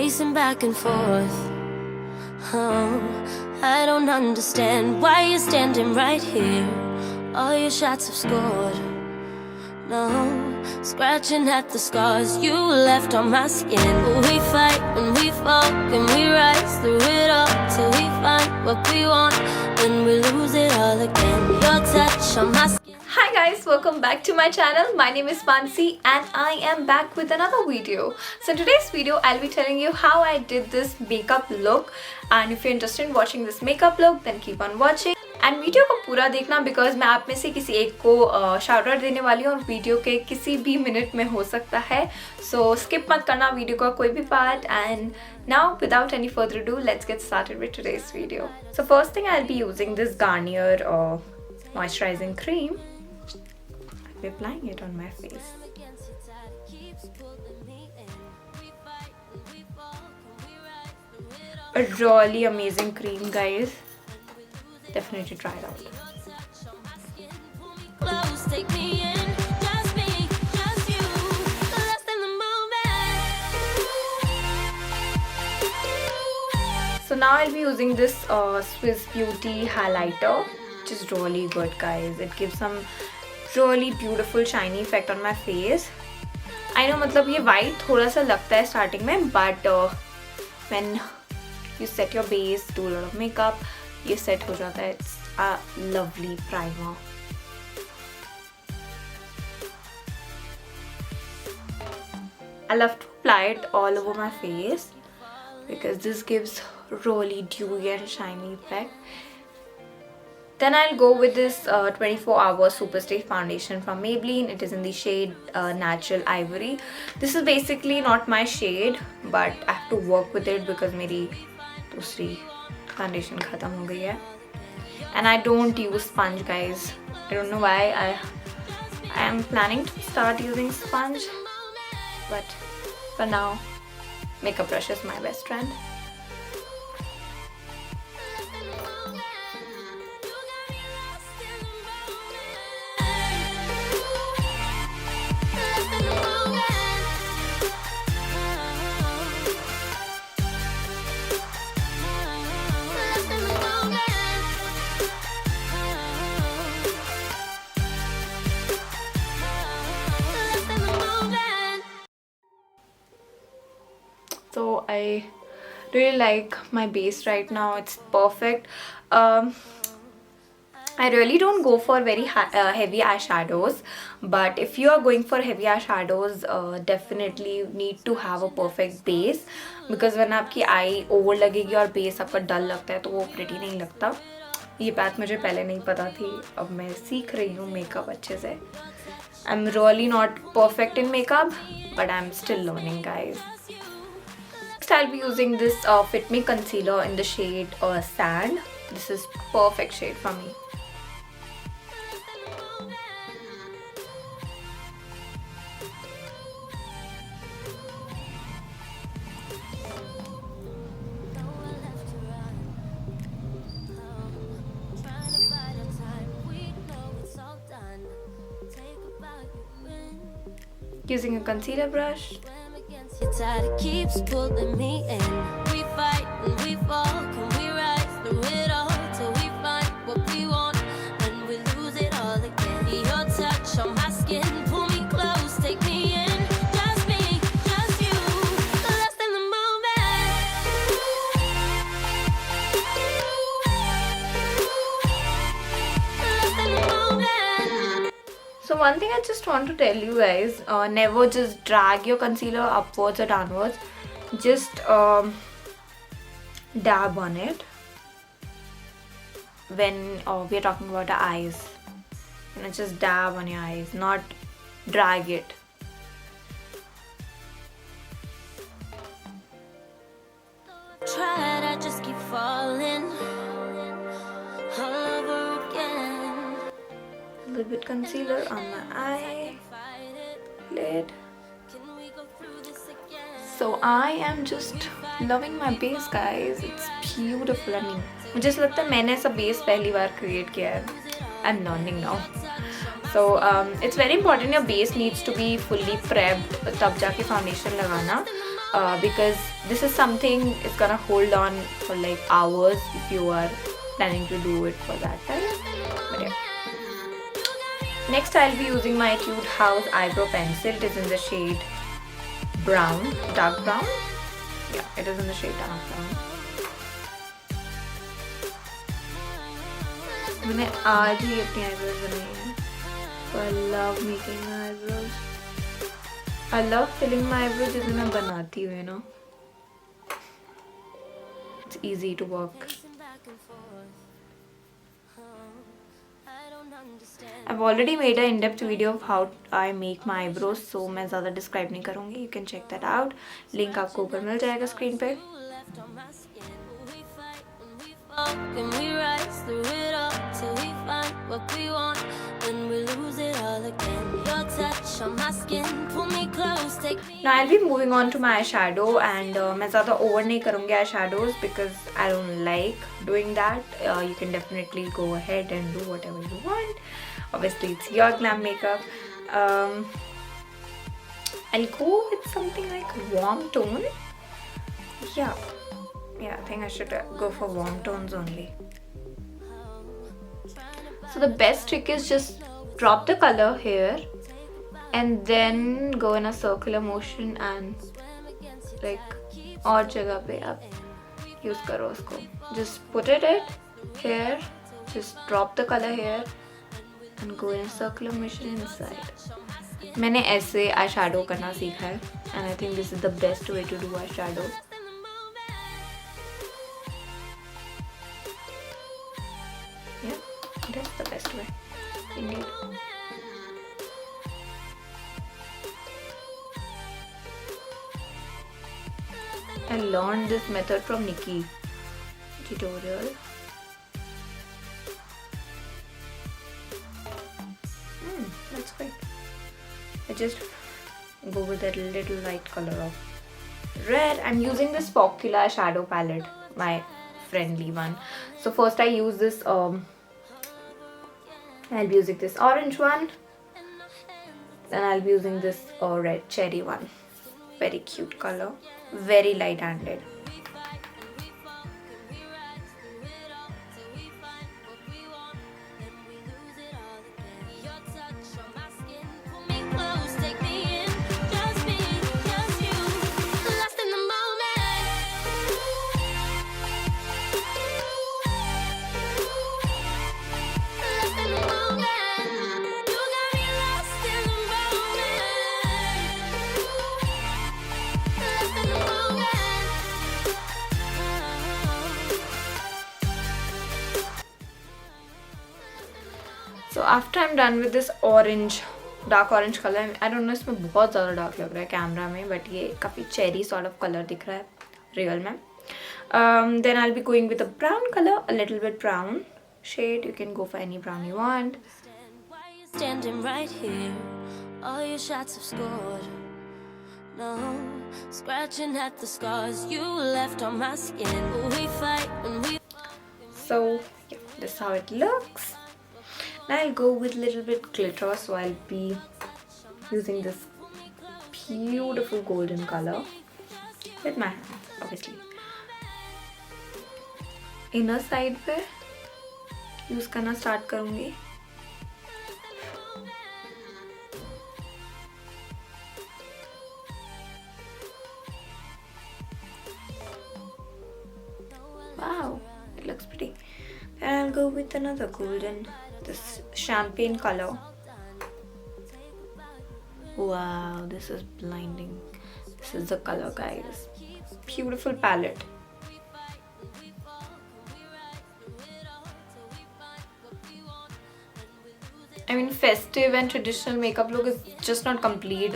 pacing back and forth. Oh, I don't understand why you're standing right here. All your shots have scored. No, scratching at the scars you left on my skin. We fight and we fall and we rise through it all till we find what we want. Then we lose it all again. Your touch on my skin. Hi guys, welcome back to my channel. My name is Mansi and I am back with another video. So in today's video I'll be telling you how I did this makeup look, and if you're interested in watching this makeup look then keep on watching and video को पूरा देखना because मैं आप में से किसी एक को शाउट आउट देने वाली हूँ और वीडियो के किसी भी मिनट में हो सकता है, सो स्किप मत करना वीडियो का कोई भी part. And now without any further do let's get started with today's video. So first thing I will be using this Garnier moisturising cream. I'll be applying it on my face. A really amazing cream, guys. Definitely try it out. So now I'll be using this Swiss Beauty highlighter, which is really good, guys. It gives some really beautiful shiny effect on my face. I know मतलब ये white थोड़ा सा लगता है starting में, but when you set your base, do a lot of makeup, ये set हो जाता है. It's a lovely primer. I love to apply it all over my face because this gives really dewy and shiny effect. Then I'll go with this 24-hour Superstay foundation from Maybelline. It is in the shade Natural Ivory. This is basically not my shade, but I have to work with it because मेरी दूसरी foundation खत्म हो गई है. And I don't use sponge, guys. I don't know why. I am planning to start using sponge, but for now makeup brush is my best friend. So I really like my base right now. It's perfect. I really don't go for very heavy eyeshadows, but if you are going for heavy eyeshadows, definitely you need to have a perfect base, because when आपकी eye over लगेगी और base आपका dull लगता है तो वो pretty नहीं लगता. ये बात मुझे पहले नहीं पता थी, अब मैं सीख रही हूँ मेकअप अच्छे से. I'm really not perfect in makeup, but I'm still learning, guys. Next, I'll be using this Fit Me concealer in the shade Sand. This is perfect shade for me. Using a concealer brush. Your tide keeps pulling me in. We fight and we fall, can we rise through it all till we find what we want, and we lose it all again. Your touch on my skin, pull me close, take me in. Just me, just you, lost in the moment. Lost in the moment. So one thing I just want to tell you guys, never just drag your concealer upwards or downwards. Just dab on it when we are talking about the eyes. You know, just dab on your eyes, not drag it. Tried, I just keep falling all over again. A little bit concealer on my eyelid. So I am just loving my base, guys. It's beautiful. I mean, मुझे ऐसा लगता है मैंने ऐसा base पहली बार create किया है. I'm learning now. So it's very important your base needs to be fully prepped तब जाके फाउंडेशन लगाना. because this is something it's gonna hold on for like hours if you are planning to do it for that time. But yeah. Next I'll be using my Etude House eyebrow pencil. It is in the shade brown, dark brown. Yeah, it is in the shade dark brown. मैंने आज ही अपनी eyebrows बनाई हैं. So I love making my eyebrows. I love filling my eyebrows जैसे मैं बनाती हूँ, you know. It's easy to work. I've already made an in-depth video of how I make my eyebrows, so मैं ज़्यादा describe नहीं करूँगी. You can check that out. Link आपको ऊपर मिल जाएगा screen पे. And we rise through it all till we find what we want. Then we lose it all again. Your touch on my skin, pull me close, take me. Now I'll be moving on to my eyeshadow, and मैं ज़्यादा over नहीं करूँगी eyeshadows because I don't like doing that. You can definitely go ahead and do whatever you want. Obviously it's your glam makeup. I'll go with something like warm tone. Yeah, I think I should go for warm tones only. So the best trick is just drop the color here and then go in a circular motion and like और जगह पे आप use करो उसको. Just put it here, just drop the color here and go in a circular motion inside. मैंने ऐसे eyeshadow करना सीखा है and I think this is the best way to do eyeshadow. Yeah, that's the best way indeed. I learned this method from Nikki tutorial. That's great. I just go with that little light color of red. I'm using this Focallure shadow palette, my friendly one. So first I use this I'll be using this orange one, then I'll be using this red cherry one. Very cute color, very light handed. So after I'm done with this orange, dark orange color, I don't know इसमें बहुत ज़्यादा dark लग रहा है camera में, but ये काफ़ी cherry sort of color दिख रहा है real में. Then I'll be going with a brown color, a little bit brown shade. You can go for any brown you want. Why you standing right here? All your shots have scored. No, scratching at the scars you left on my skin. We fight and we. So yeah, this is how it looks. Now I'll go with little bit glitter, so I'll be using this beautiful golden color with my hand, obviously. Inner side पे use करना start करूँगी. Wow, it looks pretty. And I'll go with another golden, this champagne color. Wow, this is blinding. This is the color, guys. Beautiful palette. I mean, festive and traditional makeup look is just not complete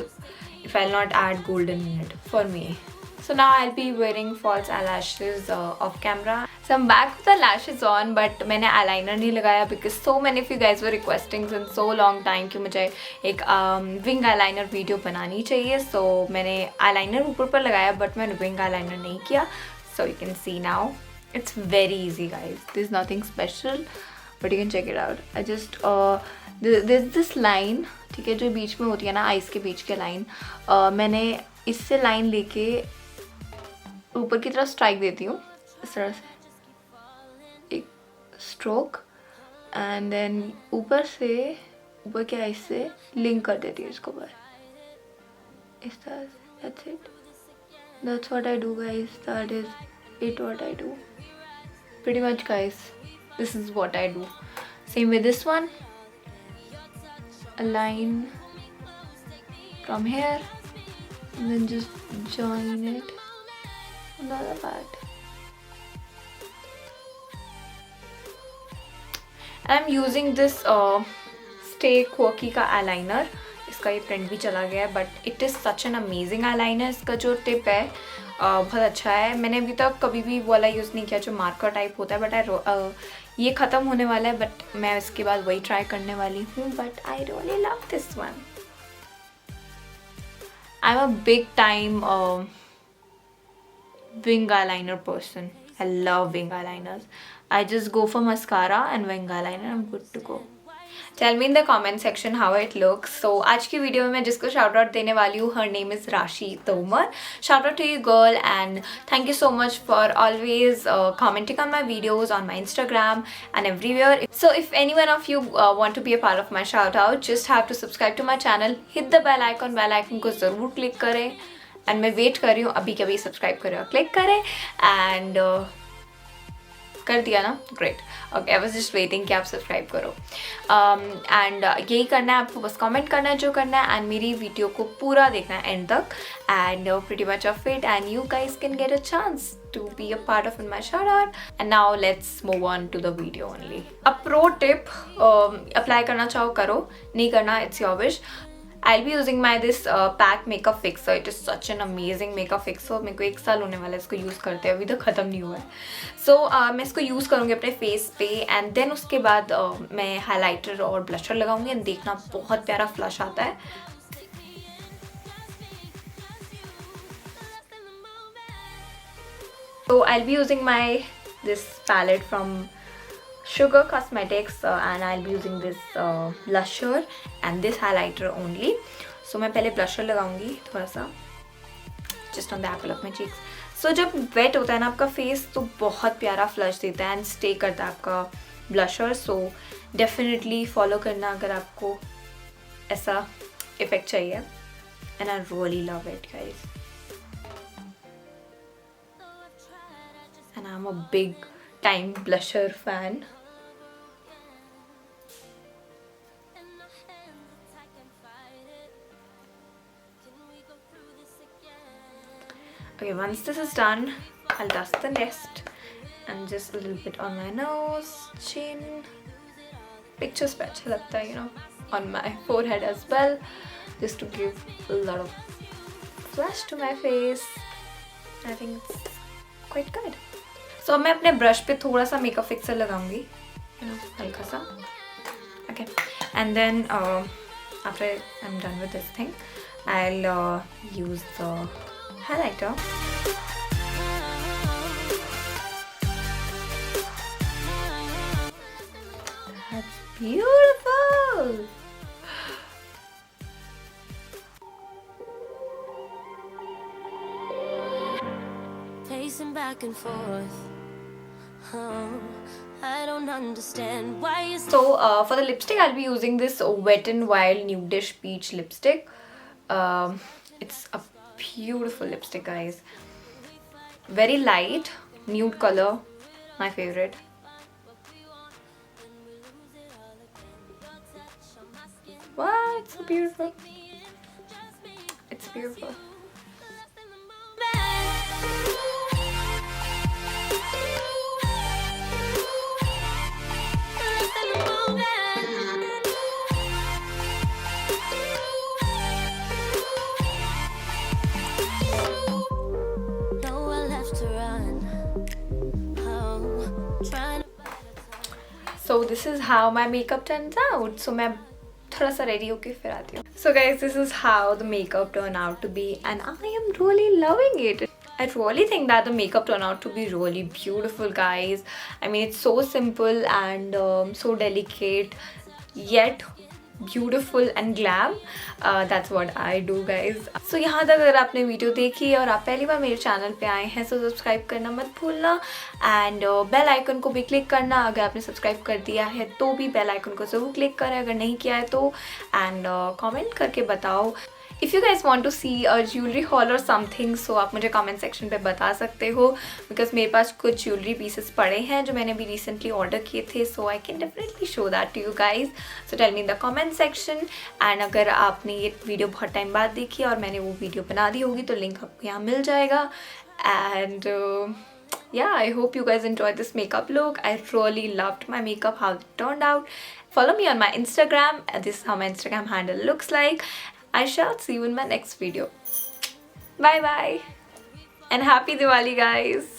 if I'll not add golden in it, for me. So now I'll be wearing false eyelashes off camera. So I'm back with the lashes on, but मैंने eyeliner नहीं लगाया because so many of you guys were requesting since so long time कि मुझे एक wing eyeliner video बनानी चाहिए. So मैंने eyeliner ऊपर पर लगाया, but मैंने wing eyeliner नहीं किया. So you can see now. It's very easy, guys. There's nothing special, but you can check it out. I just there's this line, ठीक है, जो बीच में होती है ना, eyes के बीच के line. मैंने इससे line लेके ऊपर की तरफ स्ट्राइक देती हूँ इस तरह से, एक स्ट्रोक, एंड देन ऊपर से ऊपर के आई से लिंक कर देती हूँ इसको बाहर इस तरह से. That's it. That's what I do, guys. That is it what I do. Pretty much, guys. This is what I do. Same with this one. A line from here and then just join it on the other part. I'm using this Stay Quirky का eyeliner. इसका ये print भी चला गया है, but it is such an amazing eyeliner. इसका जो tip है बहुत अच्छा है. मैंने अभी तक कभी भी वो वाला यूज़ नहीं किया जो मार्कर टाइप होता है, बट ये ख़त्म होने वाला है, बट मैं इसके बाद वही ट्राई करने वाली हूँ. But I really love this one. I am a big time wing eyeliner person. I love wing eyeliners. I just go for mascara and wing eyeliner. I'm good to go. Tell me in the comment section how it looks. So आज की video में मैं जिसको shout out देने वाली हूँ, her name is Rashi Tomar. Shout out to you, girl, and thank you so much for always commenting on my videos on my Instagram and everywhere. So if any one of you want to be a part of my shout out, just have to subscribe to my channel, hit the bell icon को ज़रूर click करें. And मैं wait कर रही हूँ अभी कभी subscribe करें और क्लिक करें. एंड कर दिया ना, great. Okay, I was just waiting कि आप सब्सक्राइब करो. एंड यही करना है आपको, बस कमेंट करना है जो करना है, एंड मेरी वीडियो को पूरा देखना है एंड तक. And pretty much of it, and you guys can get a chance to be a part of in my shout out. And now let's move on to the video only. A pro tip, apply करना चाहो करो, नहीं करना it's your wish. I'll be using my this pack makeup fixer. It is such an amazing makeup fixer. मेरे को 1 साल होने वाला है इसको यूज़ करते हैं, अभी तक ख़त्म नहीं हुआ है. So मैं इसको यूज़ करूँगी अपने फेस पे, एंड देन उसके बाद मैं हाइलाइटर और ब्लशर लगाऊंगी, एंड देखना बहुत प्यारा फ्लश आता है. So I'll be using my this palette from Sugar Cosmetics, and I'll be using this blusher and this highlighter only. So मैं पहले blusher लगाऊंगी थोड़ा सा just on the apple of my cheeks. So जब wet होता है ना आपका face, तो बहुत प्यारा flush देता है and stay करता है आपका blusher. So definitely follow करना अगर आपको ऐसा effect चाहिए. And I really love it, guys. And I'm a big time blusher fan. Okay, once this is done, I'll dust the rest and just a little bit on my nose, chin. Pictures पे अच्छा लगता है, you know, on my forehead as well, just to give a lot of flash to my face. I think it's quite good. So मैं अपने brush पे थोड़ा सा makeup fixer लगाऊंगी, you know, हल्का सा. Okay, and then after I'm done with this thing, I'll use the highlighter. That's beautiful. Pacing back and forth. Oh, I don't understand why you. So for the lipstick, I'll be using this Wet n Wild Nudish Peach lipstick. It's a beautiful lipstick, guys. Very light, nude color, my favorite. Wow, it's so beautiful. It's beautiful. So this is how my makeup turns out. So मैं थोड़ा सा ready होके फिर आती हूँ. So guys, this is how the makeup turned out to be, and I am really loving it. I really think that the makeup turned out to be really beautiful, guys. I mean, it's so simple and so delicate, yet beautiful and glam. That's what I do guys. So यहाँ तक अगर आपने video देखी है और आप पहली बार मेरे चैनल पे आए हैं तो सब्सक्राइब करना मत भूलना एंड बेल आइकन को भी क्लिक करना. अगर आपने सब्सक्राइब कर दिया है तो भी बेल आइकन को ज़रूर क्लिक करें अगर नहीं किया है तो. एंड कमेंट करके बताओ if you guys want to see a jewellery haul or something. So आप मुझे कमेंट सेक्शन पे बता सकते हो बिकॉज मेरे पास कुछ ज्वेलरी पीसेस पड़े हैं जो मैंने अभी रिसेंटली ऑर्डर किए थे. So I can definitely show that to you guys. So tell me in the comment section. And अगर आपने ये वीडियो बहुत टाइम बाद देखी और मैंने वो वीडियो बना दी होगी तो लिंक आपको यहाँ मिल जाएगा. And yeah, I hope you guys enjoyed this makeup look. I really loved my makeup, how it turned out. Follow me on my Instagram. This is how my Instagram handle looks like. I shall see you in my next video. Bye bye and happy Diwali guys.